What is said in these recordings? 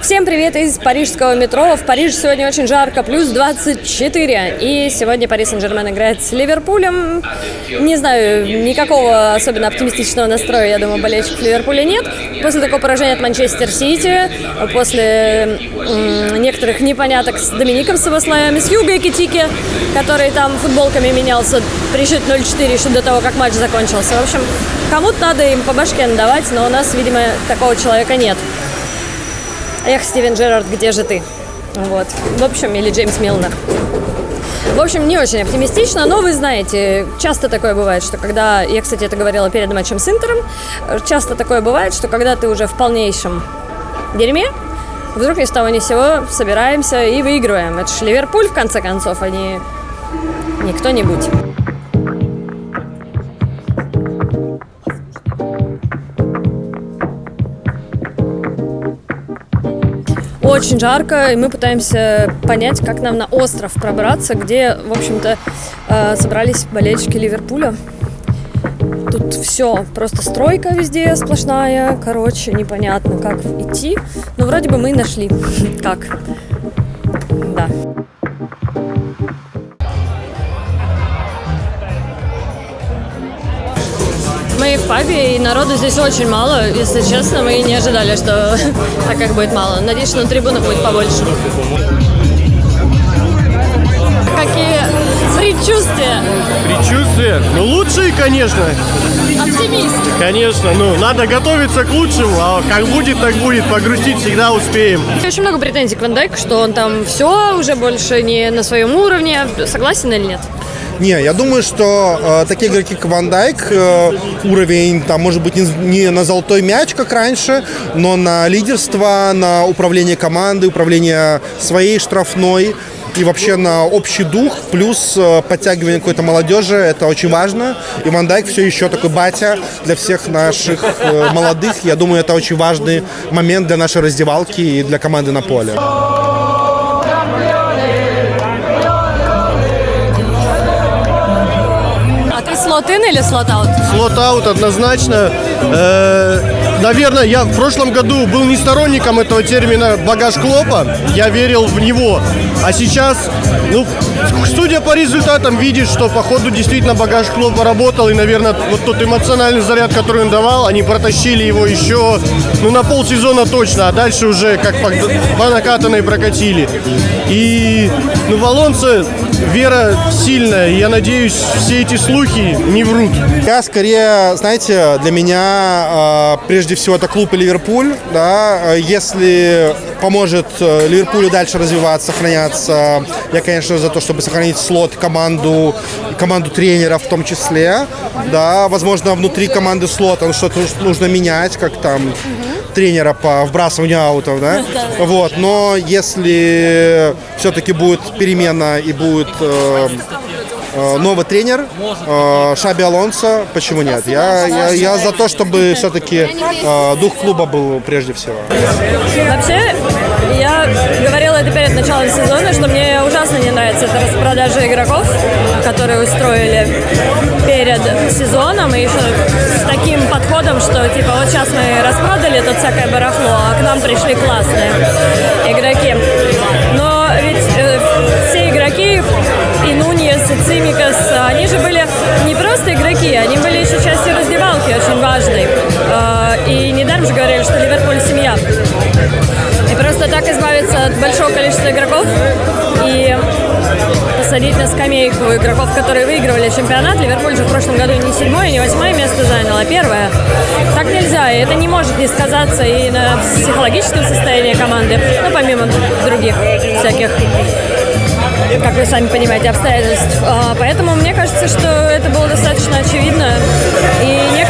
Всем привет из парижского метро. В Париже сегодня очень жарко, плюс 24. И сегодня Пари Сен-Жермен играет с Ливерпулем. Не знаю, никакого особенно оптимистичного настроя, я думаю, болельщиков Ливерпуля нет. После такого поражения от Манчестер Сити, после некоторых непоняток с Домиником Савослаем и с Хьюго Экитике, который там футболками менялся при счете 0-4 еще до того, как матч закончился. В общем, кому-то надо им по башке надавать, но у нас, видимо, такого человека нет. Эх, Стивен Джерард, где же ты? Вот. В общем, или Джеймс Милнер. В общем, не очень оптимистично, но вы знаете, часто такое бывает, что когда... Я, кстати, это говорила перед матчем с Интером. Часто такое бывает, что когда ты уже в полнейшем дерьме, вдруг ни с того ни с сего собираемся и выигрываем. Это же Ливерпуль, в конце концов, а не кто-нибудь. Очень жарко, и мы пытаемся понять, как нам на остров пробраться, где, в общем-то, собрались болельщики Ливерпуля. Тут все, просто стройка везде сплошная, короче, непонятно, как идти. Но вроде бы мы нашли, как. Да. Мы в пабе, и народу здесь очень мало. Если честно, мы не ожидали, что так как будет мало. Надеюсь, что на трибунах будет побольше. Какие предчувствия? Предчувствия? Ну, лучшие, конечно. Оптимист. Конечно, надо готовиться к лучшему, а как будет, так будет. Погрустить всегда успеем. Очень много претензий к Ван Дайку, что он там все уже больше не на своем уровне. Согласен или нет? Не, я думаю, что такие игроки, как Ван Дайк, уровень, там, может быть, не на золотой мяч, как раньше, но на лидерство, на управление командой, управление своей штрафной и вообще на общий дух, плюс подтягивание какой-то молодежи, это очень важно. И Ван Дайк все еще такой батя для всех наших молодых. Я думаю, это очень важный момент для нашей раздевалки и для команды на поле. Слот-ин или слот-аут? Слот-аут однозначно. Наверное, я в прошлом году был не сторонником этого термина «багаж Клопа». Я верил в него. А сейчас, судя по результатам, видишь, что по ходу действительно багаж Клопа работал. И, наверное, вот тот эмоциональный заряд, который он давал, они протащили его еще на полсезона точно. А дальше уже как по накатанной прокатили. И в Алонсо вера сильная. Я надеюсь, все эти слухи не врут. Я скорее, знаете, для меня прежде всего это клуб и Ливерпуль. Да? Если поможет Ливерпулю дальше развиваться, сохраняться, я, конечно, за то, чтобы сохранить слот, команду тренера в том числе. Да? Возможно, внутри команды слота что-то нужно менять, как там тренера по вбрасыванию аутов. Да? Вот. Но если все-таки будет перемена и будет новый тренер, Шаби Алонсо, почему нет? Я за то, чтобы все-таки дух клуба был прежде всего. Вообще, я говорила это перед началом сезона, что мне ужасно не нравится эта распродажа игроков, которые устроили перед сезоном, и еще с таким подходом, что типа вот сейчас мы распродали тут всякое барахло, а к нам пришли классные игроки. Но ведь все игроки, и Нуньес, и Цимикас, они же были не просто игроки, они были еще частью раздевалки очень важной. И недаром же говорили, что Ливерпуль – семья. И просто так избавиться от большого количества игроков и посадить на скамейку игроков, которые выигрывали чемпионат. Ливерпуль же в прошлом году не 7-е, не 8-е место занял, а 1-е. Так нельзя, и это не может не сказаться и на психологическом состоянии команды, помимо других всяких, как вы сами понимаете, обстоятельств. Поэтому мне кажется, что это было достаточно очевидно. И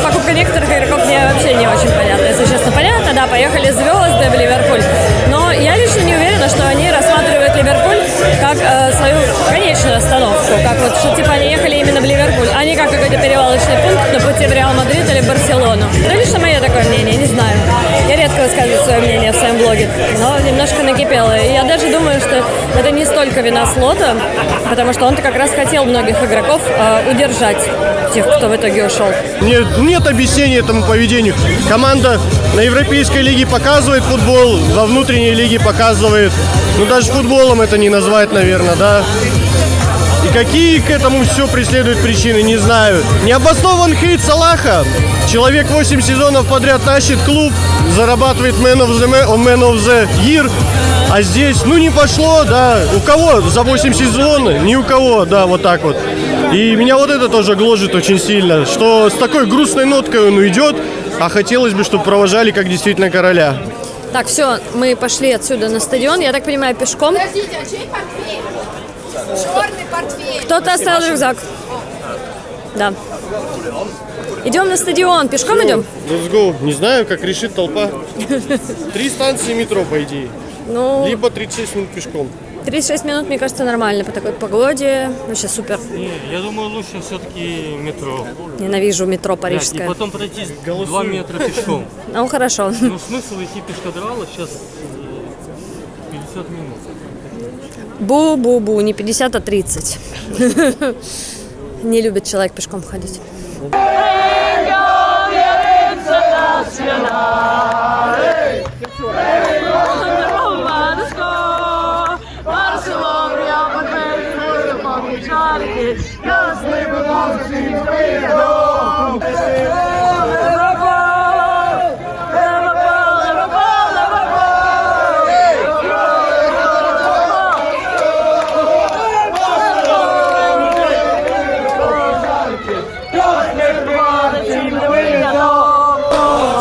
покупка некоторых игроков мне вообще не очень понятна. Если честно, понятно, да, поехали звезды в Ливерпуль. Но я лично не уверена, что они рассматривают Ливерпуль как свою конечную остановку. перевалочку, как вот, что типа они ехали именно в Ливерпуль, а не как какой-то перевалочный пункт на пути в Реал Мадрид или Барселону. Это лично мое такое мнение, не знаю. Я редко высказываю свое мнение в своем блоге, но немножко накипело. И я даже думаю, что это не столько вина Слота, потому что он-то как раз хотел многих игроков удержать, тех, кто в итоге ушел. Нет объяснения этому поведению. Команда на Европейской лиге показывает футбол, во внутренней лиге показывает. Ну, даже футболом это не назвать, наверное, да. И какие к этому все преследуют причины, не знаю. Необоснованный хейт Салаха. Человек 8 сезонов подряд тащит клуб, зарабатывает Man of the Year. А здесь, ну, не пошло, да. У кого за 8 сезонов? Ни у кого, да, вот так вот. И меня вот это тоже гложет очень сильно, что с такой грустной ноткой он уйдет, а хотелось бы, чтобы провожали как действительно короля. Так, все, мы пошли отсюда на стадион, я так понимаю, пешком. Подождите, а чей портфель? Черный портфель. Кто-то оставил рюкзак. Да. Идем на стадион. Пешком идем? Let's go. Не знаю, как решит толпа. 3 станции метро, по идее. Ну, Либо 36 минут пешком. 36 минут, мне кажется, нормально по такой погоде. Вообще супер. Не, я думаю, лучше все-таки метро. Ненавижу метро И парижское. потом пройтись 2 метра пешком. Ну, хорошо. Ну, смысл идти пешкадрала сейчас 50 минут. Бу-бу-бу, не 50, а 30. Не любит человек пешком ходить.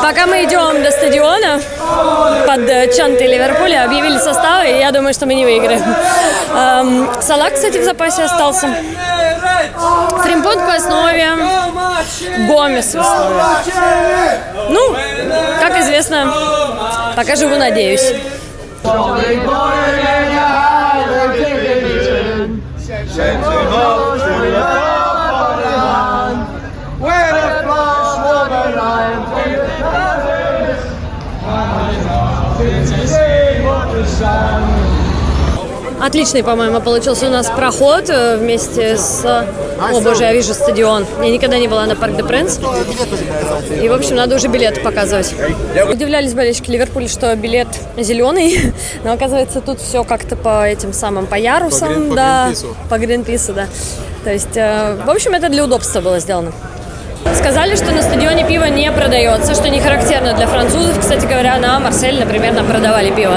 Пока мы идем до стадиона под чанты Ливерпуля, объявили составы, и я думаю, что мы не выиграем. Салах, кстати, в запасе остался. Фримпонг по основе. Гомес в основе. Ну, как известно, пока живу, надеюсь. Отличный, по-моему, получился у нас проход вместе с... О, боже, я вижу стадион. Я никогда не была на Парк де Пренс. И, в общем, надо уже билеты показывать. Удивлялись болельщики Ливерпуля, что билет зеленый. Но, оказывается, тут все как-то по этим самым, по ярусам. По Гринпису, да. То есть, в общем, это для удобства было сделано. Сказали, что на стадионе пиво не продается, что не характерно для французов. Кстати говоря, на Марсель, например, нам продавали пиво.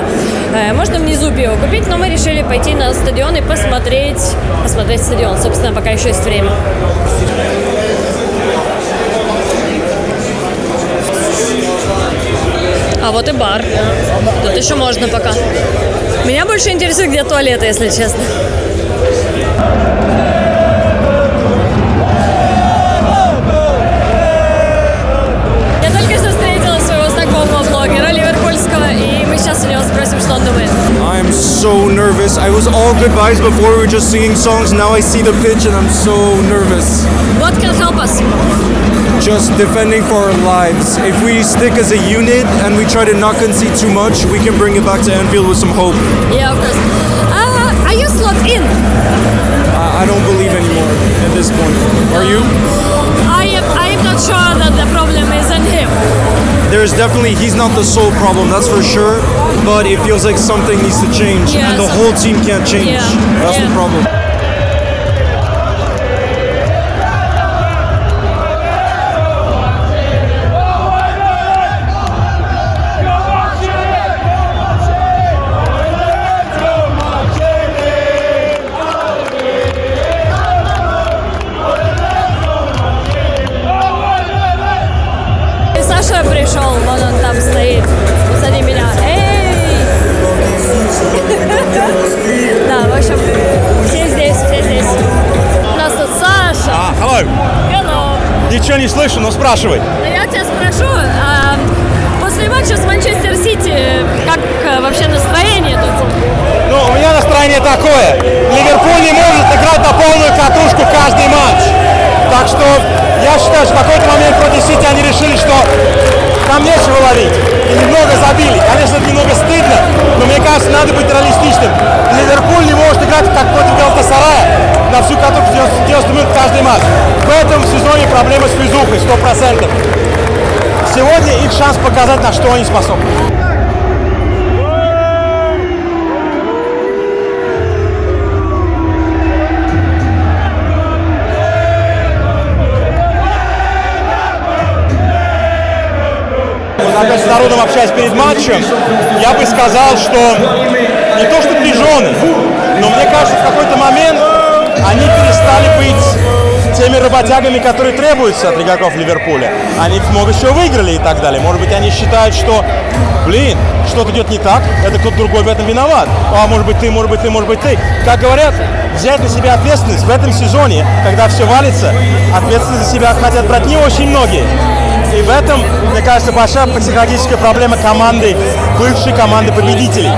Можно внизу пиво купить, но мы решили пойти на стадион и посмотреть стадион. Собственно, пока еще есть время. А вот и бар. Тут еще можно пока. Меня больше интересует, где туалеты, если честно. I'm so nervous. I was all good vibes before, we were just singing songs. Now I see the pitch and I'm so nervous. What can help us? Just defending for our lives. If we stick as a unit and we try to not concede too much, we can bring it back to Anfield with some hope. Yeah, of course. Are you slot in? I don't believe anymore at this point. Are you? I am not sure that the problem is on him. There's definitely, he's not the sole problem, that's for sure. But it feels like something needs to change, Yeah, and the whole team can't change. Yeah, That's yeah. the problem. Саша пришел, вон он там стоит, позади меня. Эй! Да, в общем, все здесь. У нас тут Саша. Hello. Hello. Ничего не слышу, но спрашивай. Но я тебя спрошу, после матча с Манчестер Сити, как вообще настроение тут? Ну, у меня настроение такое. Ливерпуль не может играть на полную катушку каждый матч. Так что я считаю, что в какой-то момент против Сити они решили, что там нечего ловить. И немного забили. Конечно, это немного стыдно, но мне кажется, надо быть реалистичным. Ливерпуль не может играть как против Галатасарая на всю катушку 90 минут каждый матч. В этом сезоне проблема с физухой 100%. Сегодня их шанс показать, на что они способны. Опять с народом общаясь перед матчем, я бы сказал, что не то что пижоны, но мне кажется, в какой-то момент они перестали быть теми работягами, которые требуются от игроков Ливерпуля. Они много чего выиграли и так далее. Может быть, они считают, что, что-то идет не так, это кто-то другой в этом виноват. А может быть ты, может быть ты, может быть ты. Как говорят, взять на себя ответственность в этом сезоне, когда все валится, ответственность за себя хотят брать не очень многие. И в этом, мне кажется, большая психологическая проблема команды, бывшей команды победителей.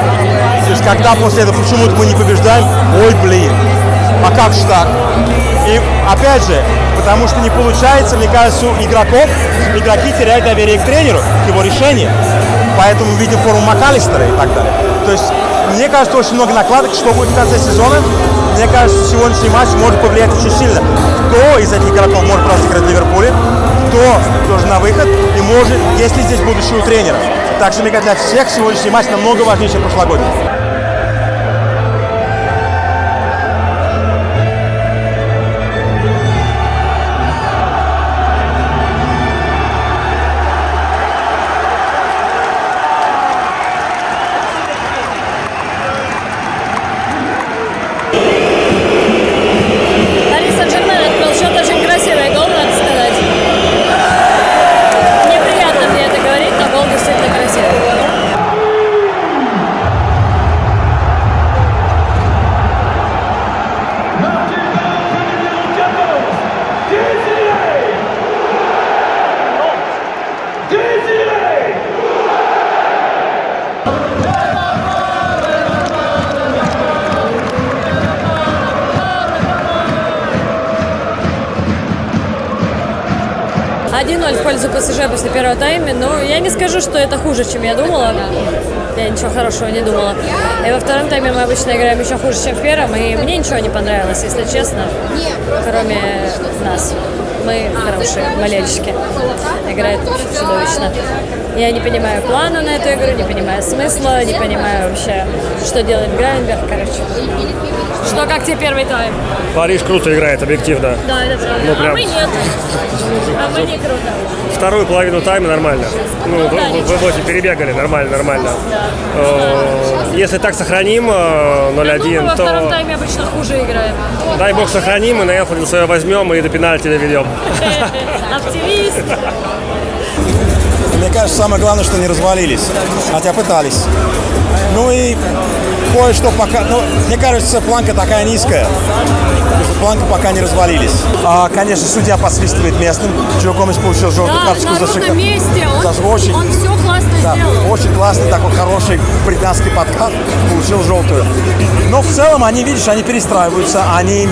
То есть, когда после этого почему-то мы не побеждаем, а как же так? И опять же, потому что не получается, мне кажется, у игроки теряют доверие к тренеру, к его решению. Поэтому мы видим форму МакАлистера и так далее. То есть, мне кажется, очень много накладок, что будет в конце сезона. Мне кажется, сегодняшний матч может повлиять очень сильно. Кто из этих игроков может просто играть в Ливерпуле, кто должен на выход и может, если здесь будущее у тренера. Так что, мне кажется, для всех сегодняшний матч намного важнее, чем прошлогодний. В пользу ПСЖ после первого тайма, но я не скажу, что это хуже, чем я думала. Я ничего хорошего не думала. И во втором тайме мы обычно играем еще хуже, чем в первом, и мне ничего не понравилось, если честно, кроме нас. Мы хорошие болельщики. Играет чудовищно. Я не понимаю плана на эту игру, не понимаю смысла, не понимаю вообще, что делает Грайнберг, короче. Что, как тебе первый тайм? Париж круто играет, объективно. Да, это правда. Ну, прям... А мы нет. А мы не круто. Вторую половину тайма нормально. Ну, да, вы перебегали, нормально. Да. Если так сохраним 0-1, мы во то... втором тайме обычно хуже играем. Дай бог сохраним, и на Энфилде свое возьмем, и до пенальти доведем. Оптимист. Мне кажется, самое главное, что не развалились, хотя пытались. Ну и кое-что пока... Ну, мне кажется, планка такая низкая. Планка пока не развалились. Конечно, судья посвистывает местным. Джо Гомес получил желтую карточку за ровном месте. Он все классно сделал. Очень классный, такой хороший британский подкат. Получил желтую. Но в целом они, видишь, они перестраиваются, они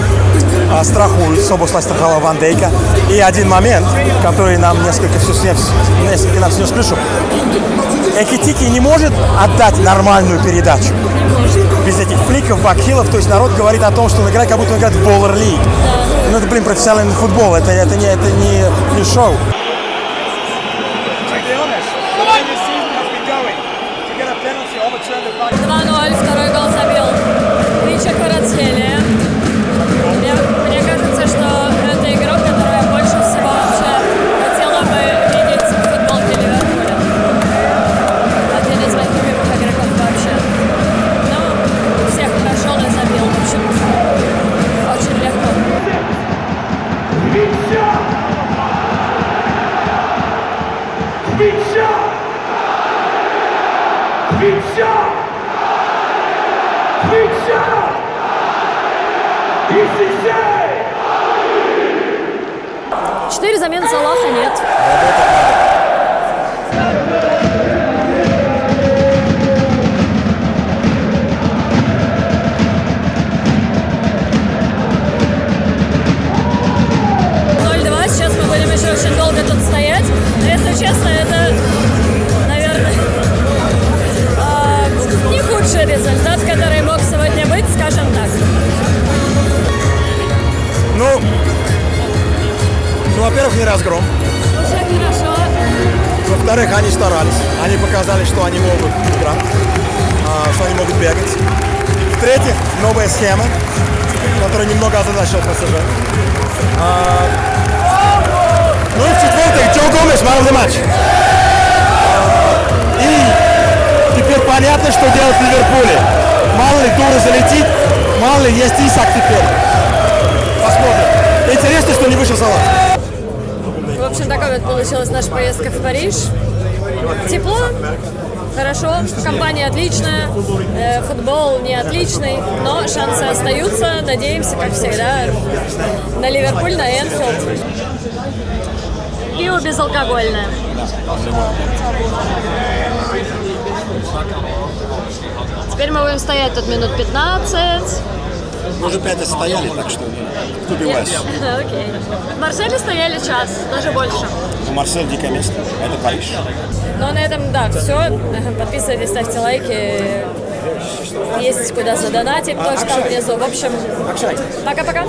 страхуются. Оба страховал Ван Дейка. И один момент, который нам несколько нам снес крышу. Экитики не может отдать нормальную передачу. Без этих фликов, бакхилов. То есть народ говорит о том, что он играет, как будто он играет в Bowler League. Ну это, профессиональный футбол, это не шоу. 2-0, второй гол забил Вича Кварацхелия. Мне кажется, что это игрок, который я больше всего вообще хотела бы видеть в футболке Ливерпуля. Один из моих любимых игроков вообще. Ну, всех прошел и забил, в общем, очень легко. Четыре замены Салаха нет. результат, который мог сегодня быть, скажем так. Ну, во-первых, не разгром. Уже хорошо. Во-вторых, они старались. Они показали, что они могут играть, что они могут бегать. В-третьих, новая схема, которая немного озадачила ПСЖ. Ну и в-четвертых, Джо Гомес, man of the match. И теперь понятно, что делать в Ливерпуле. Мало ли Дура залетит, мало ли есть Исак теперь. Посмотрим. Интересно, что не вышел Салах. В общем, такой вот получилась наша поездка в Париж. Тепло, хорошо, компания отличная, футбол не отличный, но шансы остаются. Надеемся, как всегда, на Ливерпуль, на Энфилд. Пиво безалкогольное. Теперь мы будем стоять тут минут 15. Мы уже 5 стояли, так что убивайся. Окей. В Марселе стояли час, даже больше. Марсель дикое место. Это Париж. Ну, а на этом, да, все. Подписывайтесь, ставьте лайки. Есть куда задонатить, тоже там внизу. В общем, пока-пока.